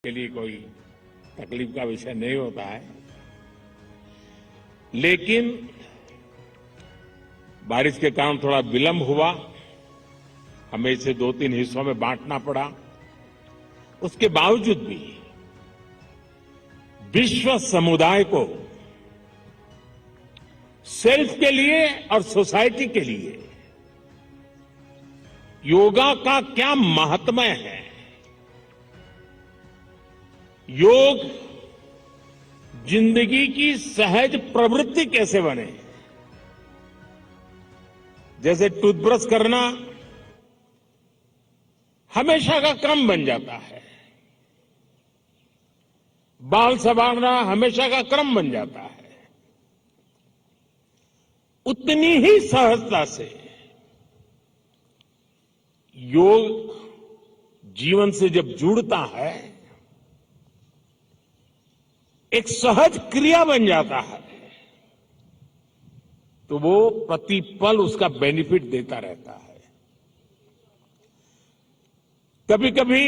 के लिए कोई तकलीफ का विषय नहीं होता है, लेकिन बारिश के कारण थोड़ा विलंब हुआ। हमें इसे 2-3 हिस्सों में बांटना पड़ा। उसके बावजूद भी विश्व समुदाय को सेल्फ के लिए और सोसाइटी के लिए योगा का क्या महात्म्य है, योग जिंदगी की सहज प्रवृत्ति कैसे बने। जैसे टूथब्रश करना हमेशा का क्रम बन जाता है, बाल संवारना हमेशा का क्रम बन जाता है, उतनी ही सहजता से योग जीवन से जब जुड़ता है एक सहज क्रिया बन जाता है, तो वो प्रतिपल उसका बेनिफिट देता रहता है। कभी कभी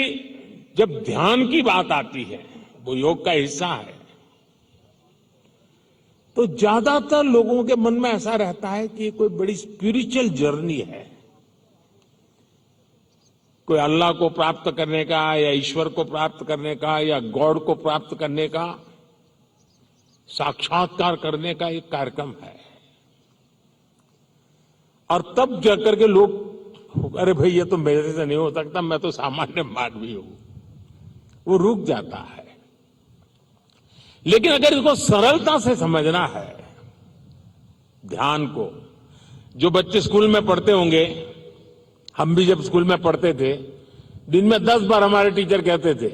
जब ध्यान की बात आती है, वो योग का हिस्सा है, तो ज्यादातर लोगों के मन में ऐसा रहता है कि कोई बड़ी स्पिरिचुअल जर्नी है, कोई अल्लाह को प्राप्त करने का या ईश्वर को प्राप्त करने का या गॉड को प्राप्त करने का, साक्षात्कार करने का एक कार्यक्रम है। और तब जाकर के लोग, अरे भाई ये तो मेरे से नहीं हो सकता, मैं तो सामान्य मानवी हूं, वो रुक जाता है। लेकिन अगर इसको सरलता से समझना है, ध्यान को, जो बच्चे स्कूल में पढ़ते होंगे, हम भी जब स्कूल में पढ़ते थे, दिन में 10 बार हमारे टीचर कहते थे,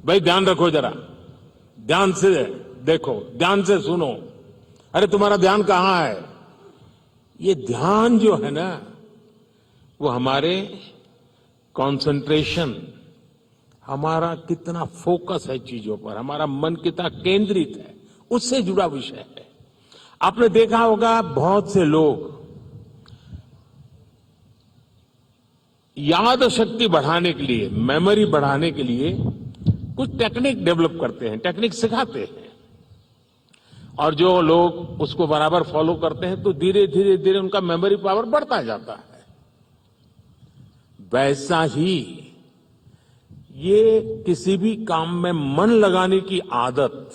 भाई ध्यान रखो, जरा ध्यान से देखो, ध्यान से सुनो। अरे तुम्हारा ध्यान कहां है? ये ध्यान जो है ना, वो हमारे कंसंट्रेशन, हमारा कितना फोकस है चीजों पर, हमारा मन कितना केंद्रित है, उससे जुड़ा विषय है। आपने देखा होगा बहुत से लोग याद शक्ति बढ़ाने के लिए, मेमोरी बढ़ाने के लिए कुछ टेक्निक डेवलप करते हैं, टेक्निक सिखाते हैं, और जो लोग उसको बराबर फॉलो करते हैं तो धीरे धीरे धीरे उनका मेमोरी पावर बढ़ता जाता है। वैसा ही ये किसी भी काम में मन लगाने की आदत,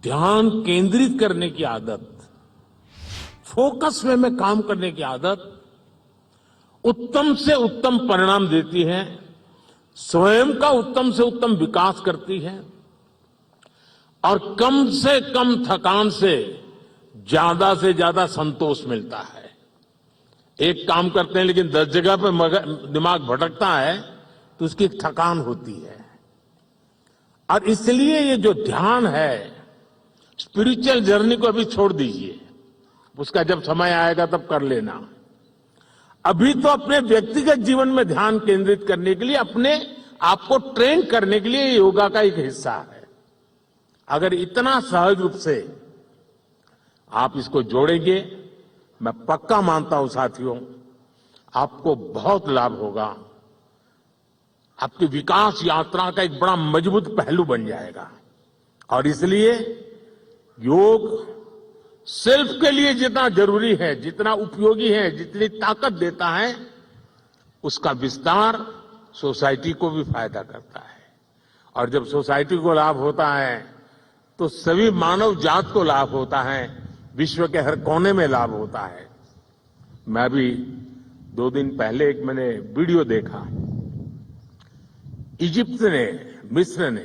ध्यान केंद्रित करने की आदत, फोकस में काम करने की आदत उत्तम से उत्तम परिणाम देती है, स्वयं का उत्तम से उत्तम विकास करती है, और कम से कम थकान से ज्यादा संतोष मिलता है। एक काम करते हैं लेकिन 10 जगह पे दिमाग भटकता है, तो उसकी थकान होती है। और इसलिए ये जो ध्यान है, स्पिरिचुअल जर्नी को अभी छोड़ दीजिए, उसका जब समय आएगा तब कर लेना। अभी तो अपने व्यक्तिगत जीवन में ध्यान केंद्रित करने के लिए, अपने आप को ट्रेन करने के लिए योगा का एक हिस्सा है। अगर इतना सहज रूप से आप इसको जोड़ेंगे, मैं पक्का मानता हूं साथियों, आपको बहुत लाभ होगा। आपकी विकास यात्रा का एक बड़ा मजबूत पहलू बन जाएगा। और इसलिए योग सेल्फ के लिए जितना जरूरी है, जितना उपयोगी है, जितनी ताकत देता है, उसका विस्तार सोसाइटी को भी फायदा करता है। और जब सोसाइटी को लाभ होता है तो सभी मानव जात को लाभ होता है, विश्व के हर कोने में लाभ होता है। मैं भी 2 दिन पहले एक मैंने वीडियो देखा। इजिप्ट ने, मिस्र ने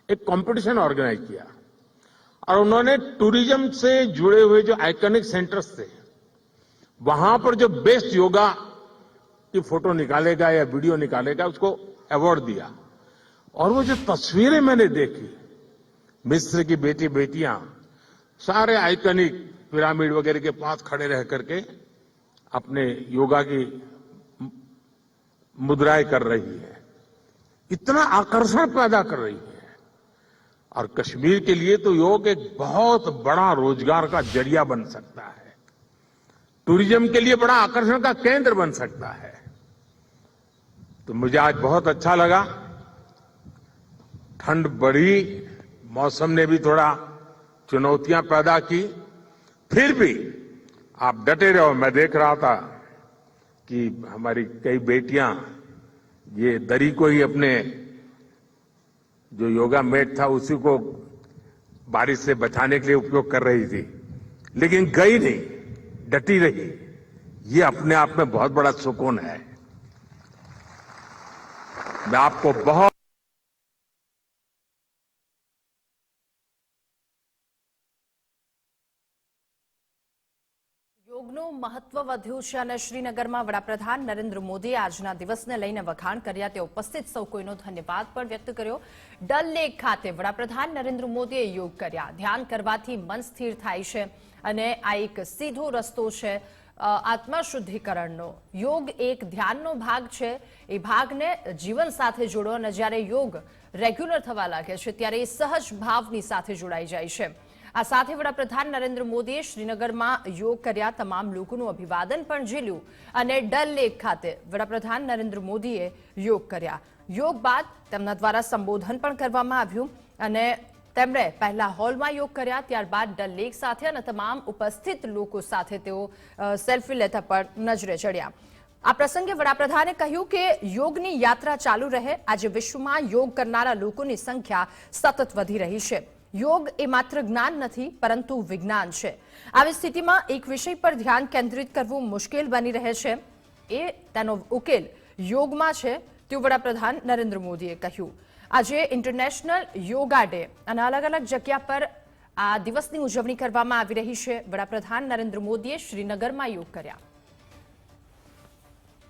एक कंपटीशन ऑर्गेनाइज किया, और उन्होंने टूरिज्म से जुड़े हुए जो आइकॉनिक सेंटर्स थे, वहां पर जो बेस्ट योगा की फोटो निकालेगा या वीडियो निकालेगा, उसको अवार्ड दिया। और वो जो तस्वीरें मैंने देखी, मिस्र की बेटियां सारे आइकॉनिक पिरामिड वगैरह के पास खड़े रह करके अपने योगा की मुद्राएं कर रही है, इतना आकर्षण पैदा कर रही है। और कश्मीर के लिए तो योग एक बहुत बड़ा रोजगार का जरिया बन सकता है, टूरिज्म के लिए बड़ा आकर्षण का केंद्र बन सकता है। तो मुझे आज बहुत अच्छा लगा ठंड बढ़ी, मौसम ने भी थोड़ा चुनौतियां पैदा की, फिर भी आप डटे रहो। मैं देख रहा था कि हमारी कई बेटियां ये दरी को ही अपने जो योगा मैट था उसी को बारिश से बचाने के लिए उपयोग कर रही थी, लेकिन गई नहीं, डटी रही। ये अपने आप में बहुत बड़ा सुकून है। मैं आपको बहुत યોગનું મહત્વ વધ્યું છે અને શ્રીનગરમાં વડાપ્રધાન નરેન્દ્ર મોદીએ આજના દિવસને લઈને વખાણ કર્યા. તે ઉપસ્થિત સૌ કોઈનો ધન્યવાદ પણ વ્યક્ત કર્યો. ડલ લેક ખાતે વડાપ્રધાન નરેન્દ્ર મોદીએ યોગ કર્યા. ધ્યાન કરવાથી મન સ્થિર થાય છે અને આ એક સીધો રસ્તો છે આત્મશુદ્ધિકરણનો. યોગ એક ધ્યાનનો ભાગ છે. એ ભાગને જીવન સાથે જોડો અને જ્યારે યોગ રેગ્યુલર થવા લાગે છે ત્યારે એ સહજ ભાવની સાથે જોડાઈ જાય છે. આ સાથે વડાપ્રધાન નરેન્દ્ર મોદીએ શ્રીનગરમાં યોગ કર્યા. તમામ લોકોનું અભિવાદન પણ ઝીલ્યું અને ડલ લેક ખાતે વડાપ્રધાન નરેન્દ્ર મોદીએ યોગ કર્યા. યોગ બાદ તેમના દ્વારા સંબોધન પણ કરવામાં આવ્યું અને તેમણે પહેલા હોલમાં યોગ કર્યા, ત્યારબાદ ડલ લેક સાથે અને તમામ ઉપસ્થિત લોકો સાથે તેઓ સેલ્ફી લેતા પણ નજરે ચડ્યા. આ પ્રસંગે વડાપ્રધાને કહ્યું કે યોગની યાત્રા ચાલુ રહે. આજે વિશ્વમાં યોગ કરનારા લોકોની સંખ્યા સતત વધી રહી છે. યોગ એ માત્ર જ્ઞાન નથી પરંતુ વિજ્ઞાન છે. આવી સ્થિતિમાં એક વિષય પર ધ્યાન કેન્દ્રિત કરવું મુશ્કેલ બની રહે છે. એ તેનો ઉકેલ યોગમાં છે તેવું વડાપ્રધાન નરેન્દ્ર મોદીએ કહ્યું. આજે ઇન્ટરનેશનલ યોગા ડે અને અલગ અલગ જગ્યા પર આ દિવસની ઉજવણી કરવામાં આવી રહી છે. વડાપ્રધાન નરેન્દ્ર મોદીએ શ્રીનગરમાં યોગ કર્યા.